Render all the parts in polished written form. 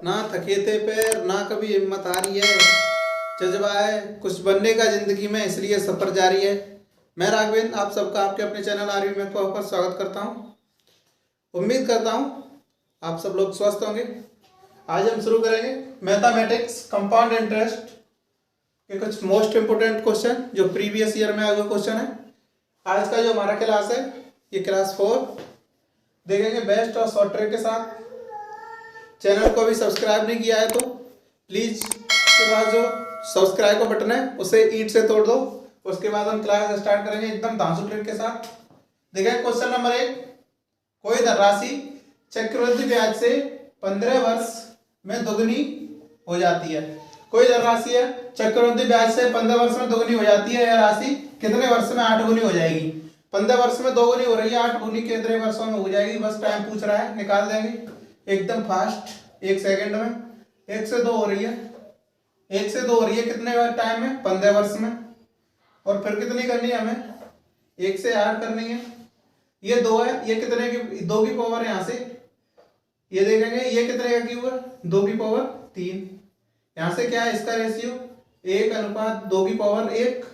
ना थके थे पैर, ना कभी हिम्मत आ रही है, जज्बा है कुछ बनने का जिंदगी में, इसलिए सफर जारी है। मैं राघवेंद्र आप सबका आपके अपने चैनल आरवी में पर स्वागत करता हूं। उम्मीद करता हूं आप सब लोग स्वस्थ होंगे। आज हम शुरू करेंगे मैथमेटिक्स कंपाउंड इंटरेस्ट के कुछ मोस्ट इंपोर्टेंट क्वेश्चन जो प्रीवियस ईयर में आए हुए क्वेश्चन है। आज का जो हमारा क्लास है ये क्लास 4 देखेंगे बेस्ट और शॉर्ट ट्रिक के साथ। चैनल को अभी सब्सक्राइब नहीं किया है तो प्लीज़ उसके बाद जो सब्सक्राइब का बटन है उसे ईंट से तोड़ दो। उसके बाद हम क्लास स्टार्ट करेंगे एकदम धांसू ट्रिक के साथ। देखें क्वेश्चन नंबर 1, कोई धनराशि चक्रवृद्धि ब्याज से 15 वर्ष में दोगुनी हो जाती है। कोई धनराशि है चक्रवृद्धि ब्याज से 15 वर्ष में दोगुनी हो जाती है। यह राशि कितने वर्ष में 8 गुनी हो जाएगी? 15 वर्ष में 2 गुनी हो रही है, 8 गुनी कितने वर्षों में हो जाएगी? बस टाइम पूछ रहा है, निकाल देंगे एकदम फास्ट 1 सेकंड में। 1 से 2 हो रही है, 1 से 2 हो रही है कितने टाइम में? 15 वर्ष में। और फिर कितनी करनी है हमें? 1 से 8 करनी है। ये 2 है, ये कितने की 2 की पावर यहाँ से ये देखेंगे ये कितने का क्यूब है? 2 की पावर 3। यहाँ से क्या है इसका रेशियो? 1:2 की पावर 1।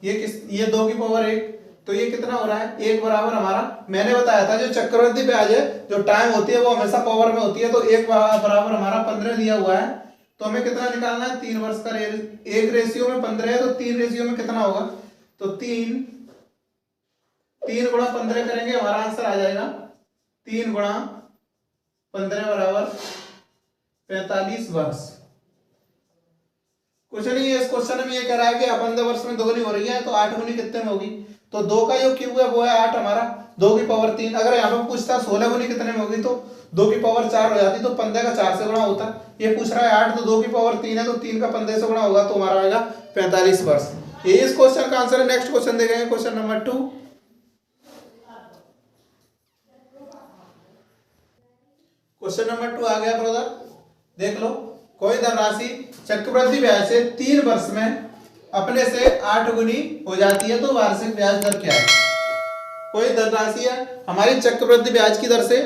ये 2 की पावर 1, तो ये कितना हो रहा है? 1 बराबर हमारा, मैंने बताया था जो चक्रवृद्धि ब्याज है जो टाइम होती है वो हमेशा पावर में होती है, तो 1 बराबर हमारा 15 दिया हुआ है। तो हमें कितना निकालना है? 3 वर्ष का 1 रेशियो में 15 है तो 3 रेशियो में कितना होगा? तो 3 गुणा 15 करेंगे, हमारा आंसर आ जाएगा 3 गुणा 15 बराबर 45 वर्ष। कुछ नहीं है इस क्वेश्चन में, ये कह रहा है कि 15 वर्ष में 2 गुनी हो रही है तो 8 गुनी कितने में होगी? तो 2 का जो क्यूब है वो है 8 हमारा, 2 की पावर 3। अगर यहाँ पे पूछता 16 गुनी कितने में होगी तो 2 की पावर 4 हो जाती, तो 15 का 4 से गुणा होता। ये पूछ रहा है 8 तो 2 की पावर 3 है तो 3 का 15 से गुणा होगा तो हमारा आएगा 45 वर्ष। ये इस क्वेश्चन का आंसर है। नेक्स्ट क्वेश्चन देखेंगे, क्वेश्चन नंबर 2। क्वेश्चन नंबर 2 आ गया ब्रदर, देख लो। कोई धनराशि चक्रवृद्धि ब्याज से 3 वर्ष में अपने से 8 गुनी हो जाती है तो वार्षिक ब्याज दर क्या है? कोई धनराशि है हमारी चक्रवृद्धि ब्याज की दर से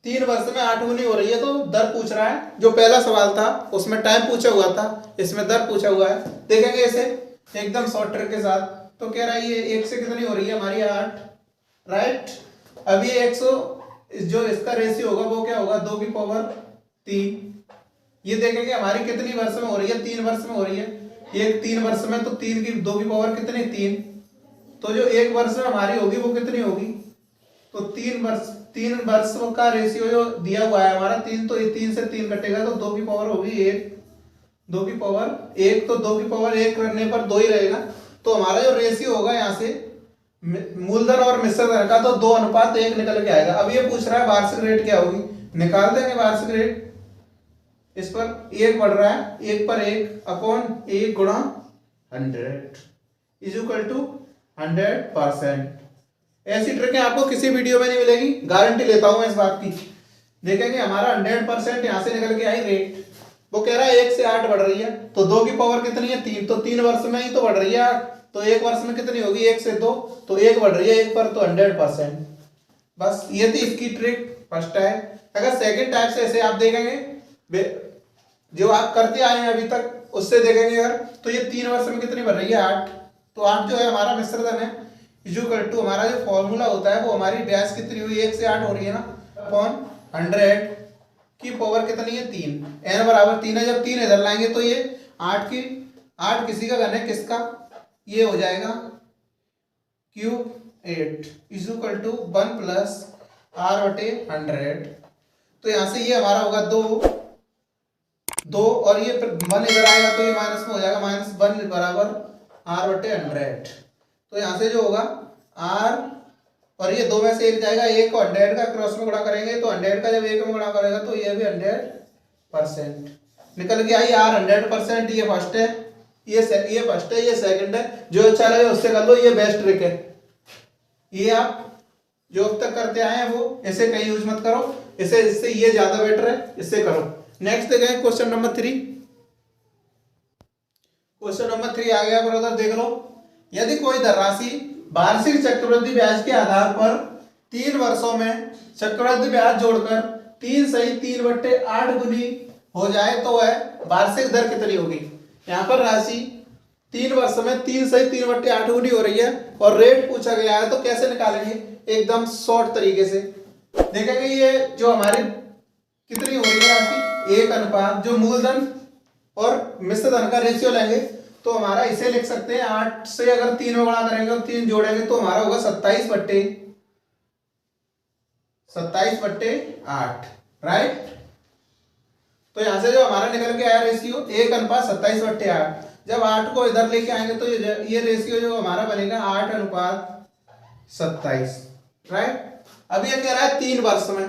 3 वर्ष में 8 गुनी हो रही है तो दर पूछ रहा है। जो पहला सवाल था उसमें टाइम पूछा हुआ था, इसमें दर पूछा हुआ है। देखेंगे इसे एकदम शॉर्ट ट्रिक के साथ। तो कह रहा है ये 1 से कितनी हो रही है हमारी? 8, राइट। अब ये 100 जो इसका रेशियो होगा वो क्या होगा? 2 की पावर 3। ये देखेंगे हमारी कितनी वर्ष में हो रही है? 3 वर्ष में हो रही है। एक 3 वर्ष में तो 3 की 2 की पावर कितनी? 3। तो जो 1 वर्ष में हमारी होगी वो कितनी होगी? तो 3 वर्ष का रेशियो जो दिया हुआ है हमारा 3, तो ये 3 से 3 कटेगा तो 2 की पावर होगी 1। 2 की पावर 1 तो 2 की पावर 1 करने पर 2 ही रहेगा। तो हमारा जो रेशियो होगा यहाँ से मूलधन और मिश्र धन का तो 2:1 निकल के आएगा। अब ये पूछ रहा है वार्षिक रेट क्या होगी, निकाल देंगे वार्षिक रेट। इस पर 1 बढ़ रहा है, 1 पर 1 अपॉन 1 गुणा 100 इज इक्वल टू 100%। ऐसी ट्रिकें आपको किसी वीडियो में नहीं मिलेगी, गारंटी लेता हूं मैं इस बात की। देखेंगे हमारा 100% यहां से निकल के आई रेट। वो कह रहा है 1 से 8 बढ़ रही है तो 2 की पावर कितनी है? 3, तो 3 वर्ष में ही तो बढ़ रही है 8, तो 1 वर्ष में कितनी होगी? 1 से 2, तो 1 बढ़ रही है 1 पर, तो 100%। बस ये थी इसकी ट्रिक, फर्स्ट टाइप। अगर सेकेंड टाइप से ऐसे आप देखेंगे जो आप करते आए हैं अभी तक उससे देखेंगे अगर, तो ये 3 वर्ष में कितनी बढ़ रही है? 8। तो 8 जो है हमारा मिश्रधन है, इक्वल टू हमारा जो फॉर्मूला होता है वो हमारी ब्याज कितनी हुई? 1 से 8 हो रही है ना, अपॉन 100 की पावर कितनी है? 3। n बराबर 3 है, जब 3 इधर लाएंगे तो ये 8 किसी का घन है, किसका? ये हो जाएगा cube 8 is equal to 1 plus r/100। तो यहाँ से ये हमारा होगा 2 और ये 1 इधर आएगा तो ये माइनस में हो जाएगा, -1 बराबर r/100। तो यहाँ से जो होगा r और ये 2 में से 1 जाएगा, 1 को 100 का क्रॉस में गुणा करेंगे तो 100 का जब 1 में गुणा करेगा तो ये भी 100% निकल के आई। r 100%, ये फर्स्ट है, ये फर्स्ट है, ये सेकंड है। जो अच्छा लगे उससे कर लो, ये बेस्ट ट्रिक है। ये आप जो अब तक करते आए हैं वो ऐसे कहीं यूज मत करो, इससे ये ज्यादा बेटर है, इससे करो। नेक्स्ट देखें क्वेश्चन नंबर 3। क्वेश्चन नंबर 3 आ गया ब्रदर, देख लो। यदि कोई धनराशि वार्षिक चक्रवृद्धि ब्याज के आधार पर 3 वर्षों में चक्रवृद्धि ब्याज जोड़कर 3/3/8 गुनी हो जाए तो वह वार्षिक दर कितनी होगी। यहाँ पर राशि 3 वर्ष में 3/3/8 गुनी हो रही है और रेट पूछा गया है, तो कैसे निकालेंगे, एकदम शॉर्ट तरीके से देखेंगे। ये जो हमारी कितनी हो रही है राशि, 1 अनुपात जो मूलधन और मिश्र धन का रेशियो लेंगे तो हमारा इसे लिख सकते हैं 8 से अगर 3 में गुणा करेंगे और 3 जोड़ेंगे तो हमारा होगा 27/8, राइट। तो यहां से जो हमारा निकल के आया रेशियो 1 अनुपात 27/8, जब 8 को इधर लेके आएंगे तो ये रेशियो जो हमारा बनेगा 8 अनुपात 27, राइट। अब ये कह रहा है 3 वर्ष में,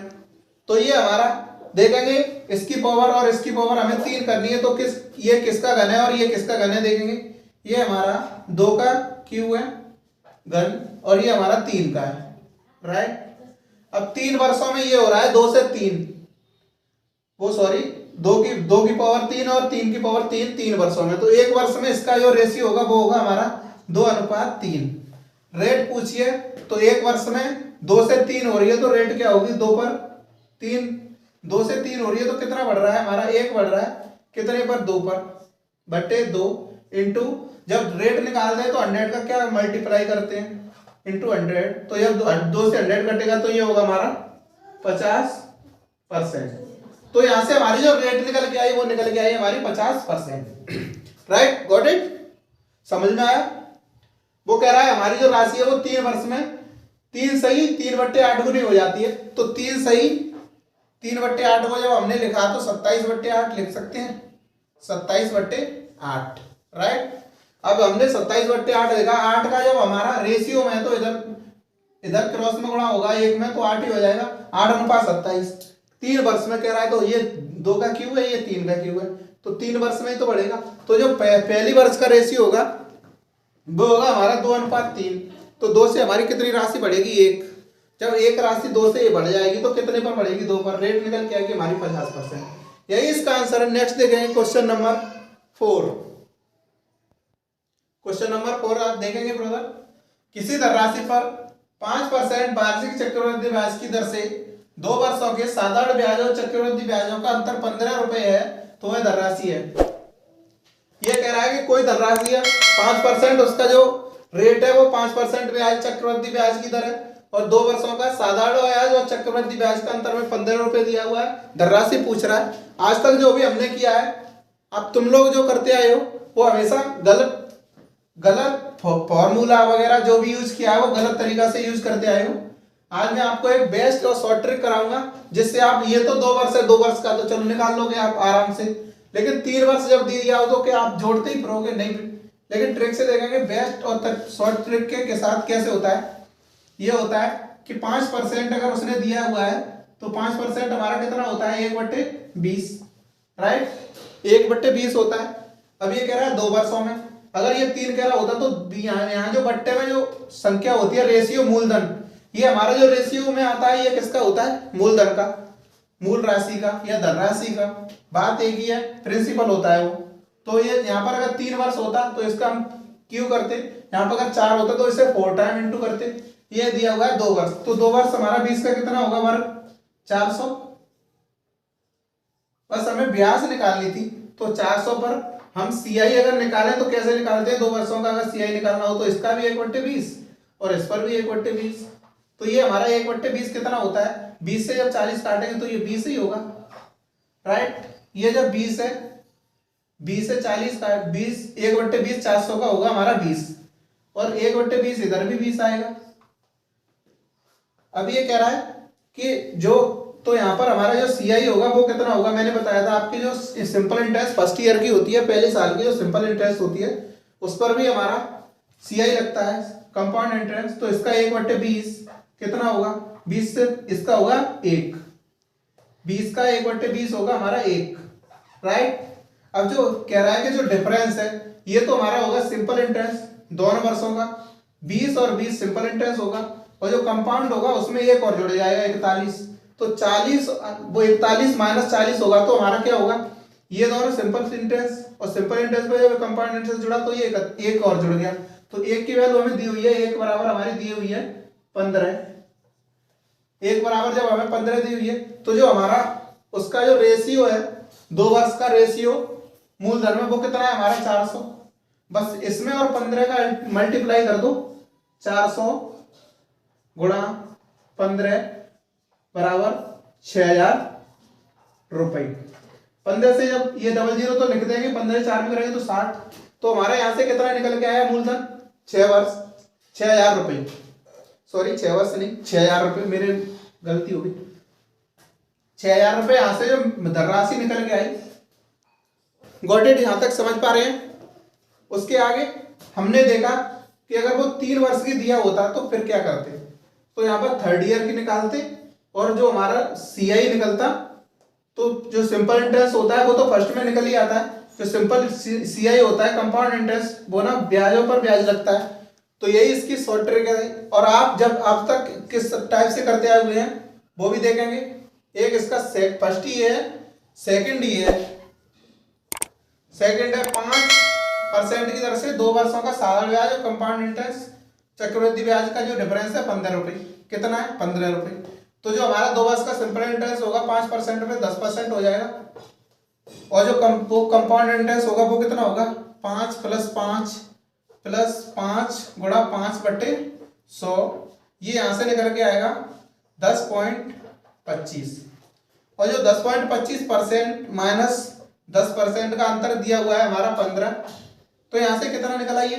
तो ये हमारा देखेंगे इसकी पावर और इसकी पावर हमें 3 करनी है, तो ये किसका घन है और ये किसका घन है देखेंगे। ये हमारा 2 का क्यूब है घन और ये हमारा 3 का है, राइट। अब 3 वर्षों में ये हो रहा है 2 से 3, वो सॉरी 2 की पावर 3 और 3 की पावर 3 वर्षों में, तो 1 वर्ष में इसका जो रेशियो होगा वो होगा हमारा 2 अनुपात 3। रेट पूछिए तो 1 वर्ष में 2 से 3 हो रही है तो रेट क्या होगी, 2 पर 3, 2 से 3 हो रही है तो कितना बढ़ रहा है हमारा, 1 बढ़ रहा है, कितने पर, 2 पर, बटे 2 इंटू, जब रेट निकालते हैं तो 100 का क्या मल्टीप्लाई करते हैं, इंटू 100, तो जब 2 से 100 कटेगा तो ये होगा हमारा 50%। तो यहां से हमारी जो रेट निकल के आई वो निकल के आई हमारी 50%, राइट, गॉट इट, समझ में आया। वो कह रहा है हमारी जो राशि है वो 3 वर्ष में 3/8 गुनी हो जाती है, तो 3/8 को जब हमने लिखा तो 27/8 लिख सकते हैं, 27/8, राइट। अब हमने 27/8 लिखा, 8 का जब हमारा रेशियो में है तो इधर क्रॉस में गुणा होगा 1 में तो 8 ही हो जाएगा, 8 अनुपात 27। 3 वर्ष में कह रहा है तो ये 2 का क्यूब है, ये 3 का क्यूब है, तो 3 वर्ष में ही तो बढ़ेगा। तो जो पहली वर्ष का रेशियो होगा वो होगा हमारा 2 अनुपात 3, तो 2 से हमारी कितनी राशि बढ़ेगी, 1। जब एक राशि 2 से बढ़ जाएगी तो कितने पर बढ़ेगी, 2 पर, रेट निकल के आएगी हमारी 50%। यही इसका आंसर है। नेक्स्ट देखेंगे क्वेश्चन नंबर 4। क्वेश्चन नंबर 4 आप देखेंगे ब्रदर, किसी धनराशि पर 5% वार्षिक चक्रवृद्धि ब्याज की दर से 2 वर्षों के साधारण ब्याज और चक्रवृद्धि ब्याजों का अंतर 15 रुपए है, तो वह धनराशि है। ये कह रहा है कि कोई धनराशि है 5%, उसका जो रेट है वो 5% ब्याज चक्रवृद्धि ब्याज की दर है, और 2 वर्षों का साधारण ब्याज और चक्रवृद्धि ब्याज का अंतर में 15 रुपए दिया हुआ है, धनराशि पूछ रहा है। आज तक जो भी हमने किया है, अब तुम लोग जो करते आए हो वो हमेशा गलत फॉर्मूला वगैरह जो भी यूज किया है वो गलत तरीका से यूज करते आए हो। आज मैं आपको एक बेस्ट और शॉर्ट ट्रिक कराऊंगा जिससे आप, ये तो 2 वर्ष है, 2 वर्ष का तो चलो निकाल लोगे आप आराम से, लेकिन 3 वर्ष जब दी जाओ तो क्या आप जोड़ते ही फिरोगे, नहीं। लेकिन ट्रिक से देखेंगे बेस्ट और शॉर्ट ट्रिक के साथ कैसे होता है। ये होता है कि 5% अगर उसने दिया हुआ है तो 5% हमारा कितना होता है, 1/20, राइट, 1/20 होता है। अब ये कह रहा है 2 वर्षों में, अगर ये 3 कह रहा होता तो यहाँ जो बट्टे में जो संख्या होती है रेशियो मूलधन, ये हमारा जो रेशियो में आता है ये किसका होता है, मूलधन का, मूल राशि का या धनराशि का, बात एक ही है, प्रिंसिपल होता है वो। तो ये यहाँ पर अगर 3 वर्ष होता तो इसका हम क्यों करते, यहाँ पर अगर 4 होता तो इसे 4 टाइम इंटू करते। ये दिया हुआ है 2 वर्ष, तो 2 वर्ष हमारा 20 का कितना होगा वर्ग, 400। बस हमें ब्याज निकालनी थी, तो 400 पर हम सीआई अगर निकालें तो कैसे निकालते हैं, 2 वर्षों का अगर सीआई निकालना हो तो इसका भी 1/20 और इस पर भी 1/20, तो ये हमारा 1/20 कितना होता है, 20 से जब 40 काटेंगे तो ये 20 ही होगा, राइट। ये जब 20 है, 20 से 40 का 20, 1/20 400 का होगा हमारा 20, और 1/20 इधर भी 20 आएगा। अब ये कह रहा है कि जो, तो यहाँ पर हमारा जो सीआई होगा वो कितना होगा, मैंने बताया था आपकी जो सिंपल इंटरेस्ट फर्स्ट ईयर की होती है, पहले साल की जो सिंपल इंटरेस्ट होती है उस पर भी हमारा सीआई लगता है, कंपाउंड इंटरेस्ट। तो इसका 1/20 कितना होगा, 20 से इसका होगा 1, 20 का 1/20 होगा हमारा 1, राइट। अब जो कह रहा है कि जो डिफरेंस है ये तो हमारा होगा सिंपल इंटरेस्ट दोनों वर्षों का, 20 और 20 सिंपल इंटरेस्ट होगा, और जो कंपाउंड होगा उसमें एक और जुड़ जाएगा 41, तो 40, वो 41 माइनस 40 होगा, तो हमारा क्या होगा, ये दोनों सिंपल इंटरेस्ट और सिंपल इंटरेस्ट पे जब कंपाउंड इंटरेस्ट जुड़ा तो ये एक और जुड़ गया, तो 1 की वैल्यू हमें दी हुई है, 1 बराबर हमारी दी हुई है 15, 1 बराबर जब हमें 15 दी हुई है तो जो हमारा उसका जो रेशियो है 2 वर्ष का रेशियो मूलधन में वो कितना है हमारा 400। बस इसमें और 15 का मल्टीप्लाई कर दो, 400 गुणा 15 बराबर 6,000 रुपये। 15 से जब ये डबल जीरो तो लिख देंगे, 15 से 4 में करेंगे तो 60। तो हमारे यहाँ से कितना निकल के आया मूलधन 6 वर्ष 6,000 रुपये, सॉरी 6 वर्ष नहीं 6,000 रुपये, मेरे गलती हो गई। 6,000 रुपये यहाँ से जो धनराशि निकल के आई। Got it? यहाँ तक समझ पा रहे हैं? उसके आगे हमने देखा कि अगर वो 3 वर्ष की दिया होता तो फिर क्या करते, तो यहाँ पर थर्ड ईयर की निकालते और जो हमारा सीआई निकलता, तो जो सिंपल इंटरेस्ट होता है वो तो फर्स्ट में निकल ही आता है। जो सिंपल सीआई होता है कंपाउंड इंटरेस्ट, वो ना ब्याजों पर ब्याज लगता है। तो यही इसकी शॉर्ट ट्रिक है। और आप जब अब तक किस टाइप से करते आए हुए हैं वो भी देखेंगे। एक इसका फर्स्ट ही है, सेकंड ही है। सेकंड है 5% की दर से 2 वर्षों का साधारण ब्याज और कंपाउंड इंटरेस्ट चक्रवृद्धि ब्याज का जो डिफरेंस है 15 रुपये। कितना है 15 रुपये। तो जो हमारा 2 वर्ष का सिंपल इंटरेस्ट होगा 5% में 10% हो जाएगा, और जो कंपाउंड इंटरेस्ट होगा वो कितना होगा 5 प्लस 5 गुणा 5/100। ये यहाँ से निकल के आएगा 10.25। और जो 10.25% माइनस 10% का अंतर दिया हुआ है हमारा 15, तो यहाँ से कितना निकला ये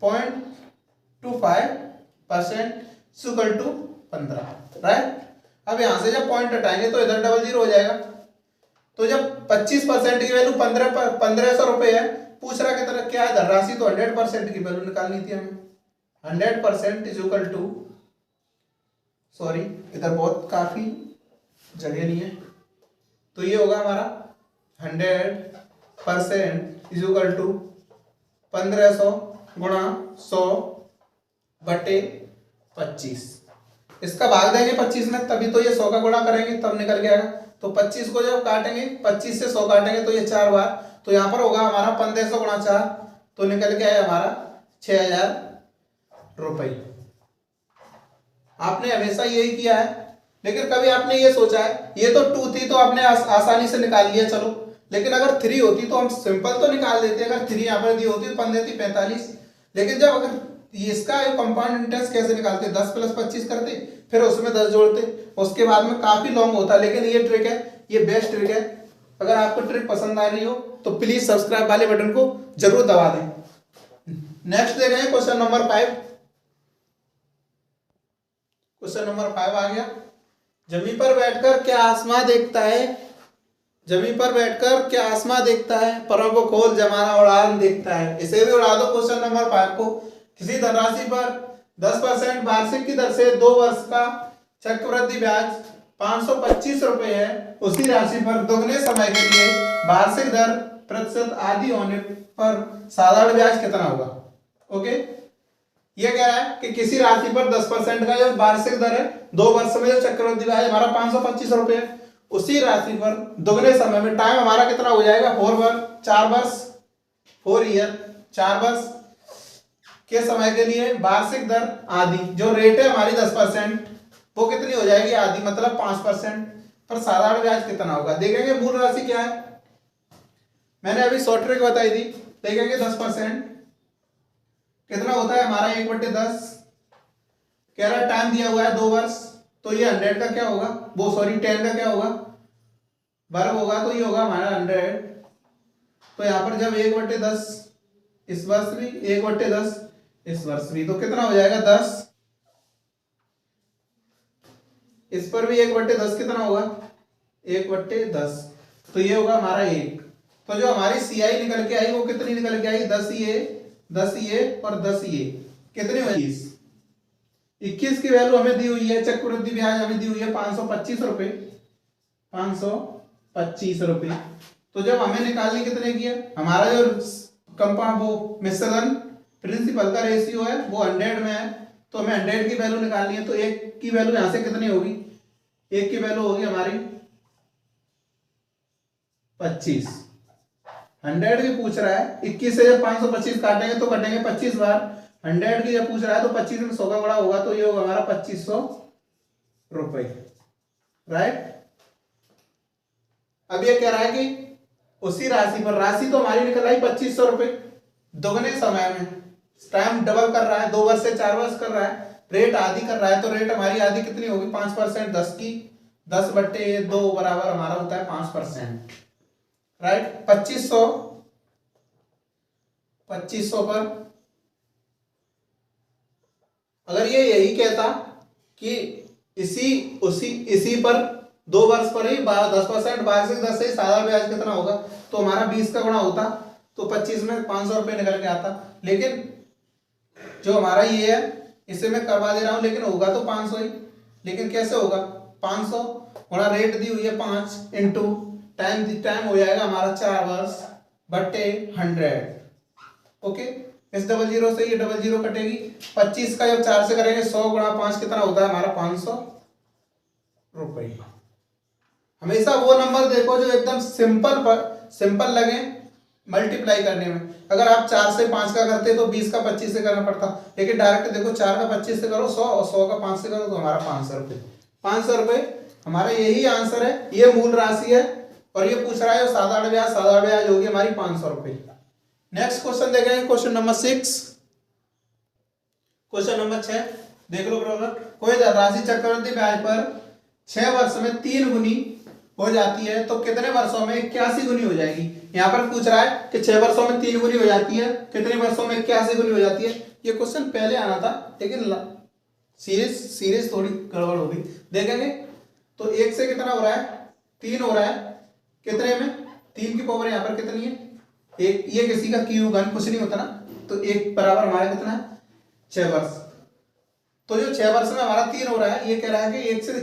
0.25% इक्वल टू 15, राइट। अब यहाँ से जब पॉइंट हटाएंगे तो इधर डबल जीरो हो जाएगा। तो जब 25% की वैल्यू 1500 रुपये है, पूछ रहा कितना क्या है धनराशि, तो 100% की वैल्यू निकालनी थी हमें। 100% इज इक्वल टू, सॉरी इधर बहुत काफी जगह नहीं है, तो ये होगा हमारा 100% इज इक्वल टू 1500 गुणा 100/25। इसका भाग देंगे 25 में, तभी तो ये 100 का गुणा करेंगे तब निकल के आएगा। तो 25 को जब काटेंगे, 25 से 100 काटेंगे तो ये 4 बार, तो यहाँ पर होगा हमारा 1500 गुणा 4, तो निकल के आया हमारा 6,000 रुपये। आपने हमेशा यही किया है, लेकिन कभी आपने ये सोचा है, ये तो 2 थी तो आपने आसानी से निकाल लिया चलो, लेकिन अगर 3 होती तो हम सिंपल तो निकाल देते। अगर 3 यहाँ पर दी होती तो 15 थी 45, लेकिन जब अगर इसका कंपाउंड इंटरेस्ट कैसे निकालते, 10 + 25 करते, फिर उसमें 10 जोड़ते, उसके बाद में काफी लॉन्ग होता। लेकिन ये ट्रिक है, ये बेस्ट ट्रिक है। अगर आपको ट्रिक पसंद आ रही हो तो प्लीज सब्सक्राइब वाले बटन को जरूर दबा दें। नेक्स्ट देख रहे हैं क्वेश्चन नंबर 5। क्वेश्चन नंबर 5 आ गया। जमीन पर बैठकर क्या आसमां देखता है, जमीन पर बैठकर क्या आसमां देखता है, परों को खोल जमाना उड़ान देखता है। इसे भी उड़ा दो क्वेश्चन नंबर 5 को। किसी धनराशि पर 10% वार्षिक की दर से 2 वर्ष का चक्रवृद्धि ब्याज 525 रुपए है, उसी राशि पर दुगने समय के लिए वार्षिक दर प्रतिशत आदि होने पर साधारण ब्याज कितना होगा। ओके, ये कह रहा है कि किसी राशि पर 10% का जो वार्षिक दर है, 2 वर्ष में जो चक्रवृद्धि ब्याज हमारा 525 रुपए है, उसी राशि पर दुगने समय में, टाइम हमारा कितना हो जाएगा 4 वर्ष 4 ईयर, 4 वर्ष के समय के लिए वार्षिक दर आदि, जो रेट है हमारी 10%, वो कितनी हो जाएगी आदि, मतलब 5%। पर साधारण ब्याज कितना होगा देखेंगे। मूल राशि क्या है, मैंने अभी शॉर्ट ट्रिक बताई थी। देखेंगे 10% कितना होता है हमारा 1/10। कह रहा है टाइम दिया हुआ है 2 वर्ष, तो ये 100 का क्या होगा, वो सॉरी 10 का क्या होगा, वर्ग होगा, तो ये होगा हमारा 100। तो यहाँ पर जब 1/10 इस वर्ष भी, 1/10 इस वर्ष भी, तो कितना हो जाएगा 10। इस पर भी 1/10 कितना होगा 1/10, तो ये होगा हमारा 1। तो जो हमारी सीआई निकल के आई वो कितनी निकल के आई 10 ये और 10 ये, कितनी हुई 21 की वैल्यू हमें दी हुई है। चक्रवृद्धि ब्याज हमें दी हुई है 525 रुपए, 525 रुपए। तो जब हमें निकालनी कितने की है, हमारा जो कंपाउंड वो मिश्रण प्रिंसिपल का रेशियो है वो 100 में है, तो हमें 100 की वैल्यू निकालनी है। तो 1 की वैल्यू यहां से कितनी होगी, 1 की वैल्यू होगी हमारी 25। 100 की पूछ रहा है, 21 से जब 525 काटेंगे तो कटेंगे 25 बार। 100 की जब पूछ रहा है तो 25 में 100 का बड़ा होगा, तो ये होगा हमारा 2500 रुपए, राइट। अब ये कह रहा है कि उसी राशि पर, राशि तो हमारी निकल आई 2500 रुपए, दोगुने समय में, टाइम डबल कर रहा है, 2 वर्ष से 4 वर्ष कर रहा है, रेट आधी कर रहा है, तो रेट हमारी आधी कितनी होगी 5%, 10 की 10/2 बराबर हमारा होता है 5%, राइट। 2500 पर अगर ये यही कहता कि इसी पर 2 वर्ष पर ही 10%, 12 से 10 से सादा ब्याज कितना होगा, तो हमारा 20 का गुणा होता, तो 25 में 500 रुपये निकल के आता। लेकिन जो हमारा ये है इसे मैं करवा दे रहा हूं, लेकिन होगा तो 500 ही। लेकिन कैसे होगा, 500 गुणा रेट दी हुई है 5 इंटू टाइम हो जाएगा हमारा 4 वर्ष बटे 100। ओके, इस 00 से ये 00 कटेगी, 25 का जब 4 से करेंगे 100 गुणा 5 कितना होता है हमारा 500 रुपये। हमेशा वो नंबर देखो जो एकदम सिंपल लगे मल्टीप्लाई करने में। अगर आप 4 से 5 का करते तो 20 का 25 से करना पड़ता, लेकिन डायरेक्ट देखो 4 का 25 से करो 100 और 100 का 5 से करो तो हमारा 500 रुपये। 500 रुपये हमारा यही आंसर है, ये मूल राशि है। और ये पूछ रहा है साधारण ब्याज होगी हमारी 500 रुपये। नेक्स्ट क्वेश्चन देखेंगे, क्वेश्चन नंबर 6। क्वेश्चन नंबर 6 देख लो ब्रदर। कोई राशि चक्रवृद्धि ब्याज पर 6 वर्ष में 3 गुनी हो जाती है तो कितने वर्षों में 81 गुनी हो जाएगी। यहाँ पर पूछ रहा है कि 6 वर्षों में 3 गुनी हो जाती है, कितने वर्षों में 81 गुनी हो जाती है। ये क्वेश्चन पहले आना था, लेकिन सीरीज थोड़ी गड़बड़ हो गई। देखेंगे तो 1 से कितना हो रहा है 3 हो रहा है, कितने में 3 की पावर यहाँ पर कितनी है 1, ये किसी का क्यू घन कुछ नहीं होता ना, तो 1 बराबर हमारा कितना है 6 वर्ष। तो जो 6 वर्ष में हमारा 3 हो रहा है, ये कह रहा है कि 1 से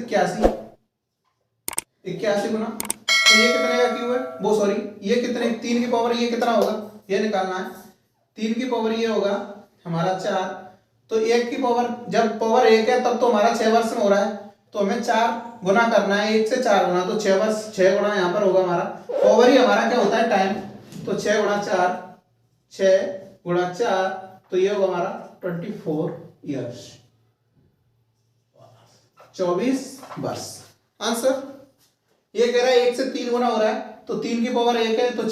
81 गुना, तो ये कितने का क्यू है, वो सॉरी ये कितने 3 की पावर ये कितना होगा ये निकालना है। 3 की पावर ये होगा हमारा 4, तो 1 की पावर, जब पावर 1 है तब तो हमारा 6 वर्ष में हो रहा है, तो हमें 4 गुना करना है, 1 से 4 गुना, तो 6 वर्ष 6 गुना यहाँ पर होगा हमारा। पावर ही हमारा क्या होता है टाइम, तो 6 गुणा 4, 6 गुणा 4, तो ये होगा हमारा 24 ईयर्स, 24 वर्ष आंसर। ये कह रहा है 1 से 3 गुना हो रहा है, तो 3 की पावर 1 है, तो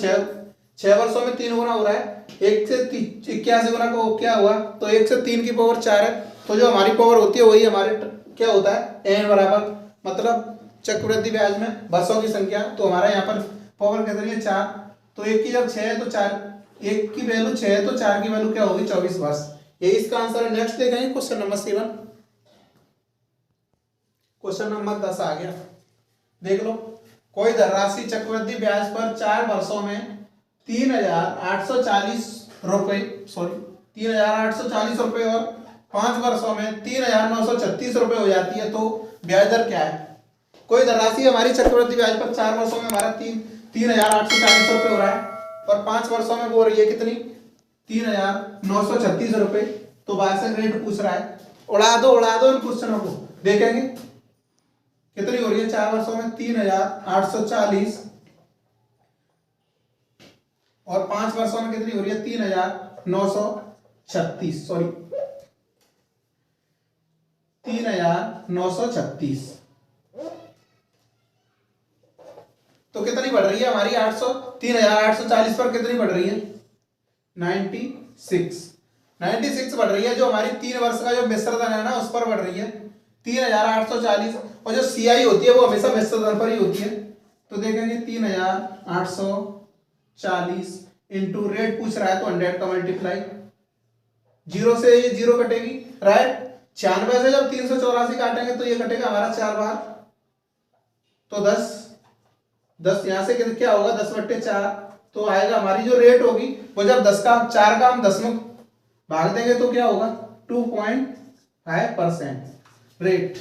6 वर्षों में 3 गुना हो रहा है। 1 से 81 गुना को क्या हुआ, तो 1 से 3 की पावर 4 है, तो जो हमारी पावर होती है वही हमारे क्या होता है n बराबर, मतलब चक्रवृद्धि ब्याज में वर्षों की संख्या, तो हमारा यहाँ पर पावर कितनी है 4, तो 1 की जब 6 है तो 4, 1 की वैल्यू 6 है तो 4 की वैल्यू क्या होगी 24 वर्ष। यही इसका आंसर है। नेक्स्ट देखेंगे क्वेश्चन नंबर 7। क्वेश्चन नंबर 10 आ गया, देख लो। कोई धनराशि चक्रवृद्धि ब्याज पर 4 वर्षों में 3,840 रुपए, सॉरी 3,840 रुपए और 5 वर्षों में 3,936 रुपए हो जाती है, तो ब्याज दर क्या है। कोई धनराशि हमारी चक्रवृद्धि ब्याज पर 4 वर्षों में हमारा 3,840 रुपए हो रहा है और 5 वर्षों में वो हो रही है कितनी 3,936 रुपए। तो वार्षिक रेट पूछ रहा है, उड़ा दो इन क्वेश्चनों को, देखेंगे कितनी हो रही है 4 वर्षों में 3,840 और 5 वर्षों में कितनी हो रही है 3,936, सॉरी 3,936। तो कितनी बढ़ रही है हमारी 3,840 पर कितनी बढ़ रही है 96 बढ़ रही है। जो हमारी 3 वर्ष का जो मिश्र धन है ना उस पर बढ़ रही है 3,840, और जो सीआई होती है वो हमेशा मिश्र धन पर ही होती है। तो देखेंगे 3,840 इंटू रेट पूछ रहा है तो 100 का मल्टीप्लाई, 0 से ये 0 कटेगी, राइट। 96 से जब 384 काटेंगे तो ये कटेगा हमारा 4 बार, तो 10 यहां से क्या होगा 10/4, तो आएगा हमारी जो रेट होगी वो जब 10 का 4 का हम 10 में भाग देंगे तो क्या होगा 2.5% रेट।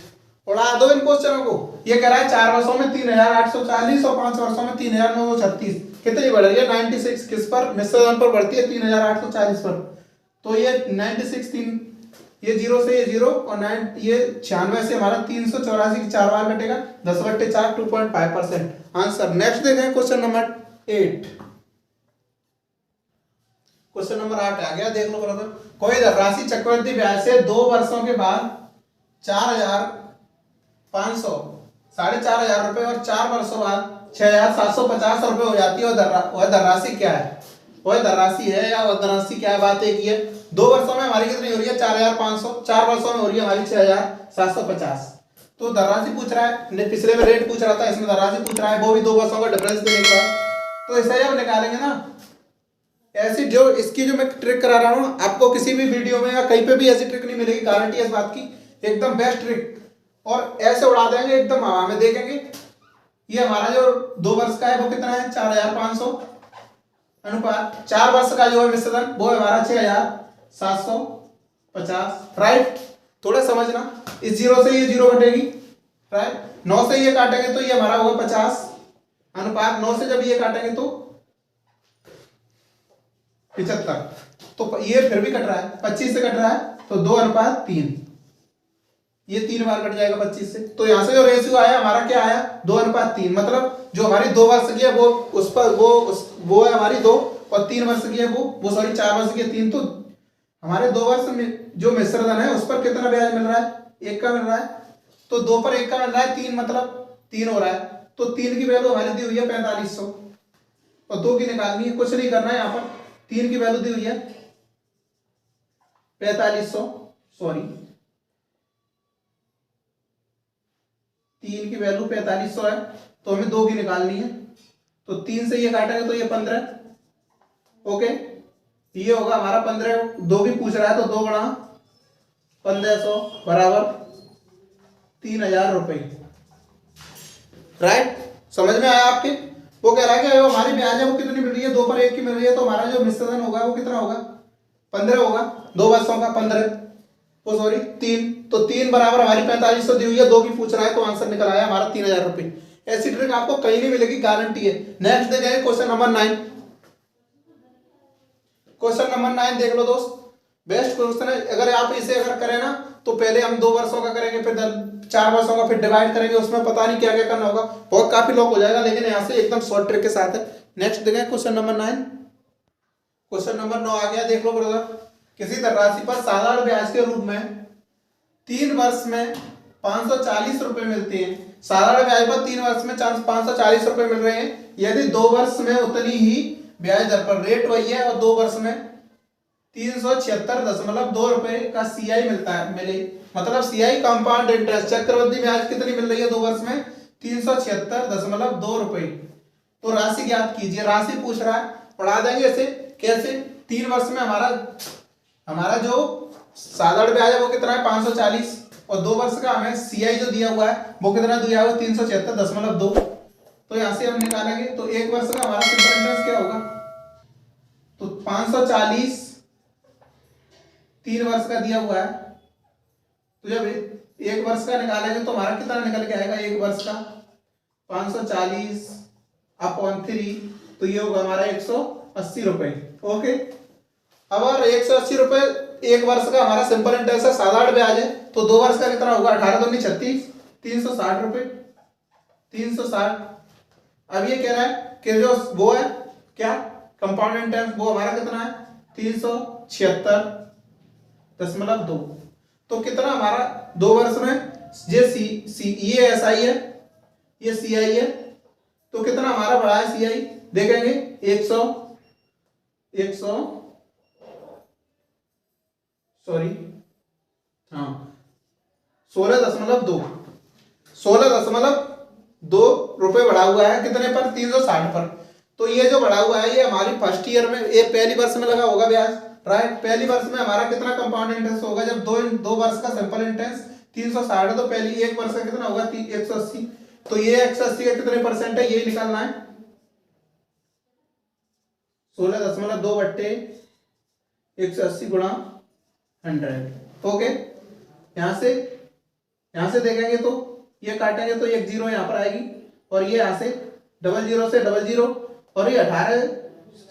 उड़ा दो इन क्वेश्चनों को। ये कह रहा है 4 वर्षों में 3,840 और 5 वर्षों में 3,936, कितनी बढ़ रही है 96 किस पर, मिश्र धन पर बढ़ती है 3,840 पर। तो ये 96 ये 0 से ये 0 और 9 ये 96 से हमारा 384 की 4 बार कटेगा 10/4 2.5% आंसर। नेक्स्ट देखें क्वेश्चन नंबर 8। क्वेश्चन नंबर 8 आ गया, देख लो ब्रदर। कोई धनराशि चक्रवृद्धि ब्याज से 2 वर्षों के बाद 4,000 500, 4,500 रुपए और 4 वर्षों बाद 6,750 रुपए हो जाती है। वह धनराशि क्या है? वह धनराशि है या वह धनराशि क्या है? बात एक ही है। 2 वर्षों में हमारी कितनी हो रही है? 4,500। 4 वर्षों में हो रही है हमारी 6,750। तो धनराशि पूछ रहा है, पिछले में रेट पूछ रहा था, इसमें धनराशि पूछ रहा है, वो भी 2 वर्षों का डिफरेंस देने के बाद। तो ऐसा ही हम निकालेंगे ना। ऐसी जो इसकी जो मैं ट्रिक करा रहा हूँ आपको, किसी भी वीडियो में या कहीं पे भी ऐसी ट्रिक नहीं मिलेगी, गारंटी है इस बात की, एकदम बेस्ट ट्रिक। और ऐसे उड़ा देंगे एकदम हवा में। देखेंगे ये हमारा जो 2 वर्ष का है वो कितना है? 4,500 अनुपात 4 वर्ष का जो है मिश्रण वो है हमारा 6,750। राइट, थोड़ा समझना, इस 0 से ये 0 घटेगी। राइट, 9 से ये काटेंगे तो ये हमारा होगा 50 अनुपात 9 से जब ये काटेंगे तो 75। तो ये फिर भी कट रहा है, 25 से कट रहा है तो 2 अनुपात 3, ये 3 बार कट जाएगा 25 से। तो यहां से जो रेशियो आया हमारा क्या आया? 2 अनुपात 3। मतलब जो हमारी 2 वर्ष की है वो उस पर वो है हमारी 2, और 3 वर्ष की है वो सॉरी 4 वर्ष की है 3। तो हमारे 2 वर्ष में जो मिश्रधन है उस पर कितना ब्याज मिल रहा है? 1 का मिल रहा है। तो 2 पर 1 का मिल रहा है, 3 मतलब 3 हो रहा है। तो 3 की वैल्यू हमारी दी हुई है 4500 और 2 की निकालनी है। कुछ नहीं करना है, यहाँ पर 3 की वैल्यू दी हुई है 4500, सॉरी 3 की वैल्यू 4500 है, तो हमें 2 की निकालनी है। तो 3 से ये काटेंगे तो ये 15। ओके, ये होगा हमारा 15। 2 भी पूछ रहा है तो 2 गुणा 1500 बराबर 3,000 रुपये। राइट, समझ में आया आपके? वो कह रहा है कि हमारी ब्याज है वो कितनी मिल रही है? 2 पर 1 की मिल रही है। तो हमारा जो मिश्रण होगा वो कितना होगा? 15 होगा। 2 वर्षों का 15, वो सॉरी 3। तो 3 बराबर हमारी 4500 दी हुई है, 2 की पूछ रहा है तो आंसर निकल आया हमारा 3,000 रुपये। ऐसी ट्रिक आपको कहीं नहीं मिलेगी, गारंटी है। नेक्स्ट देखेंगे क्वेश्चन नंबर 9। क्वेश्चन नंबर 9 देख लो दोस्त, बेस्ट क्वेश्चन है। अगर आप इसे अगर करें ना तो पहले हम 2 वर्षों का करेंगे, फिर 4 वर्षों का, फिर डिवाइड करेंगे, उसमें पता नहीं क्या क्या करना होगा, बहुत काफी लॉक हो जाएगा। लेकिन यहाँ से एकदम शॉर्ट ट्रिक के साथ है। नेक्स्ट देखें क्वेश्चन नंबर 9। क्वेश्चन नंबर 9 आ गया, देख लो ब्रदर। किसी धनराशि पर साधारण ब्याज के रूप में 3 वर्ष में 540 रुपए मिलते हैं। साधारण ब्याज पर 3 वर्ष में 540 रुपए मिल रहे हैं। यदि 2 वर्ष में उतनी ही ब्याज दर पर, रेट वही है, और 2 वर्ष में 376.2 रुपए का सीआई मिलता है मिले, मतलब सीआई कंपाउंड इंटरेस्ट चक्रवृद्धि ब्याज कितनी मिल रही है 2 वर्ष में? 376.2 रुपए। तो राशि ज्ञात कीजिए। राशि पूछ रहा है, पढ़ा देंगे इसे कैसे। 3 वर्ष में हमारा जो साधारण ब्याज है वो कितना है? 540, और 2 वर्ष का हमें सीआई जो दिया हुआ है वो कितना दिया हुआ है? 376.2। तो यहां से हम निकालेंगे तो 1 वर्ष का हमारा सिंपल इंटरेस्ट क्या होगा? तो 540 3 वर्ष का दिया हुआ है, तो जब 1 वर्ष का निकालेंगे तो हमारा कितना निकल के आएगा? 1 वर्ष का 540/3, तो ये होगा हमारा 180 रुपए। ओके, अब अगर 180 रुपए 1 वर्ष का हमारा सिंपल इंटरेस्ट है, साधारण ब्याज है, तो 2 वर्ष का कितना होगा? 18 दूनी 36, 360 रुपए, 360। अब ये कह रहा है कि जो वो है क्या कंपाउंड इंटरेस्ट, वो हमारा कितना है? 376.2। तो कितना हमारा 2 वर्ष में ये एसआई है, ये सीआई है, तो कितना हमारा बढ़ा है सीआई? देखेंगे 100 सॉरी हाँ 16.2 रुपए बढ़ा हुआ है। कितने पर? 360 पर। तो ये जो बढ़ा हुआ है ये हमारी फर्स्ट ईयर में, ये पहली वर्ष में लगा होगा ब्याज। राइट, पहली वर्ष में हमारा कितना कंपाउंड इंटरेस्ट होगा? जब 2 वर्ष का सिंपल इंटरेस्ट 360 है तो पहली 1 वर्ष का कितना होगा? 180। तो ये 180 का कितने परसेंट है ये निकालना है। 16.2 बट्टे 180 गुणा 100। ओके, यहां से देखेंगे तो ये काटेंगे तो एक 0 यहाँ पर आएगी, और ये यहाँ से 00 से 00, और ये 18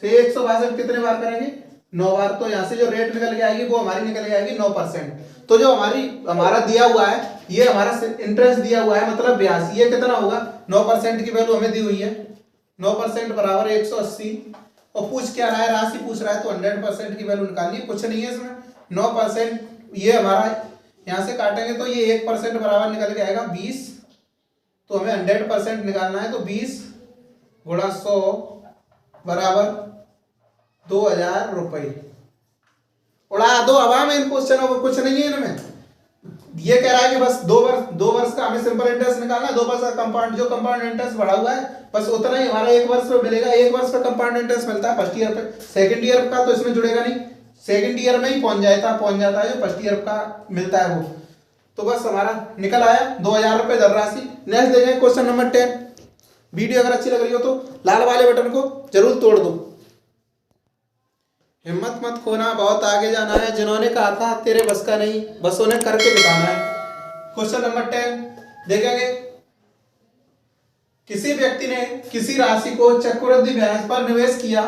से 162 कितने बार करेंगे? 9 बार। तो यहाँ से जो रेट निकल के आएगी वो हमारी निकल के आएगी 9%। तो जो हमारा दिया हुआ है, ये हमारा इंटरेस्ट दिया हुआ है, मतलब ब्याज, ये कितना होगा? 9% की वैल्यू हमें दी हुई है। 9% बराबर 180, और पूछ क्या रहा है? राशि पूछ रहा है, तो 100% की वैल्यू निकालनी है। कुछ नहीं है इसमें। 9% ये हमारा यहाँ से काटेंगे तो ये 1% बराबर निकल के आएगा 20 तो हमें 100% निकालना है, तो 20 गुणा 100 बराबर 2000 रुपये। उड़ा दो हवा में इन क्वेश्चनों को, कुछ नहीं है इनमें। ये कह रहा है कि बस 2 वर्ष का हमें सिंपल इंटरेस्ट निकालना है, 2 वर्ष का कंपाउंड, जो कंपाउंड इंटरेस्ट बढ़ा हुआ है बस उतना ही हमारा 1 वर्ष में मिलेगा। 1 वर्ष का कंपाउंड इंटरेस्ट मिलता है फर्स्ट ईयर पे, सेकंड ईयर का तो इसमें जुड़ेगा नहीं, सेकंड ईयर में ही पहुंच जाता है जो फर्स्ट ईयर का मिलता है वो। तो बस हमारा निकल आया 2000 रुपये धनराशि। नेक्स्ट देखें क्वेश्चन नंबर 10। वीडियो अगर अच्छी लग रही हो तो लाल वाले बटन को जरूर तोड़ दो। हिम्मत मत खोना, बहुत आगे जाना है। जिन्होंने कहा था तेरे बस का नहीं, बस उन्हें करके दिखाना है। क्वेश्चन नंबर 10 देखेंगे। किसी व्यक्ति ने किसी राशि को चक्रवृद्धि ब्याज पर निवेश किया,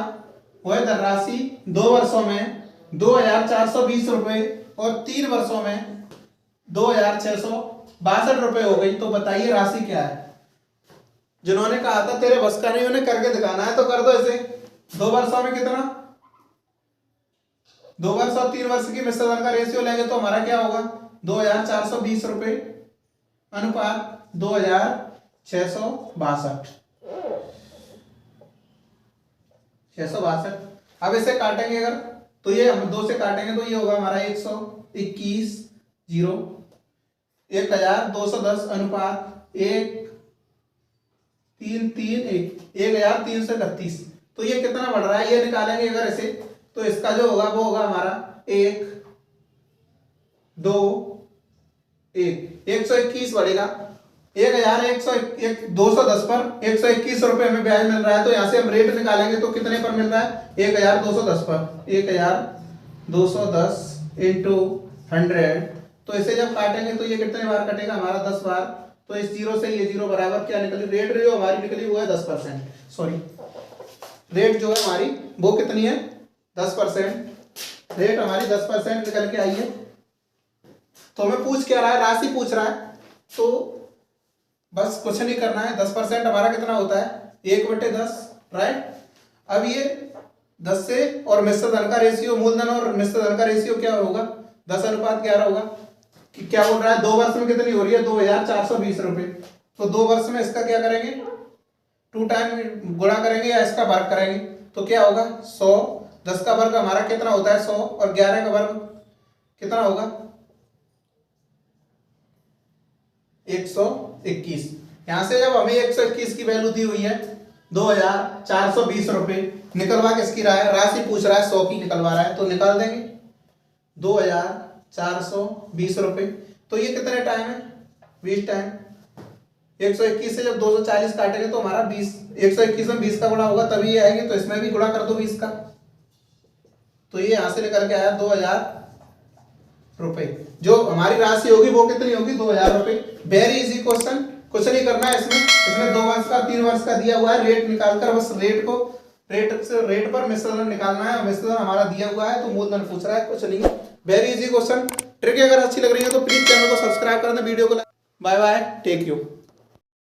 वह धनराशि 2 वर्षों में 2420 रुपए और 3 वर्षों में 2662 रुपए हो गई। तो बताइए राशि क्या है। जिन्होंने कहा था तेरे बस का नहीं, उन्हें करके दिखाना है। तो कर दो इसे। 2 वर्षों में कितना, 2 वर्ष और 3 वर्ष की मिश्र धन का रेशियो लेंगे तो हमारा क्या होगा, 2420 रुपए अनुपात 2662। अब इसे काटेंगे अगर, तो ये हम 2 से काटेंगे तो ये होगा हमारा 121 0 1210 अनुपात 1331 तो ये कितना बढ़ रहा है ये निकालेंगे अगर इसे, तो इसका जो होगा वो होगा हमारा 1 2 1 121 बढ़ेगा। 210 पर 121 रुपए हमें ब्याज मिल रहा है। तो यहाँ से हम रेट निकालेंगे तो कितने पर मिल रहा है, 1210 पर। 1210 इंटू 100, तो इसे जब काटेंगे तो ये कितने बार कटेगा हमारा, 10 बार। तो इस 0 से ये 0 बराबर क्या निकली, रेट जो हमारी निकली वो है 10%। सॉरी, रेट जो है हमारी वो कितनी है, 10%। रेट हमारी 10% निकल के आई है। तो हमें पूछ क्या रहा है, राशि पूछ रहा है। तो बस कुछ नहीं करना है। 10% हमारा कितना होता है, 1/10, राइट। अब ये 10 से और मिश्र धन का रेशियो, मूलधन और मिश्र धन का रेशियो क्या होगा, 10:11 होगा। कि क्या बोल रहा है, 2 वर्ष में कितनी हो रही है, 2420 रुपए। तो 2 वर्ष में इसका क्या करेंगे, 2 टाइम गुणा करेंगे या इसका वर्ग करेंगे। तो क्या होगा 100, 10 का वर्ग हमारा कितना होता है 100, और 11 का वर्ग कितना होगा 121। यहां से जब हमें 121 की वैल्यू दी हुई है 2420 रुपए, निकलवा किसकी रहा है, राशि पूछ रहा है 100 की निकलवा रहा है। तो निकाल देंगे 2420 रुपए। तो ये कितने टाइम है, 20 टाइम। 121 से जब 240 काटेंगे तो हमारा 20, 121 में 20 का गुणा होगा तभी ये आएगी। तो इसमें भी गुणा कर दो 20 का। तो ये यहां से निकल के आया 2000 रुपए। जो हमारी राशि होगी वो कितनी होगी, 2000 रुपए। वेरी इजी क्वेश्चन, कुछ नहीं करना है इसमें 2 वर्ष का 3 वर्ष का दिया हुआ है। रेट निकालकर बस रेट पर मिश्रधन निकालना है। मिश्रधन हमारा दिया हुआ है तो मूलधन पूछ रहा है, कुछ नहीं। Very easy question. ट्रिक अगर अच्छी लग रही है तो प्लीज चैनल को सब्सक्राइब कर दें, वीडियो को like. Bye bye, take you.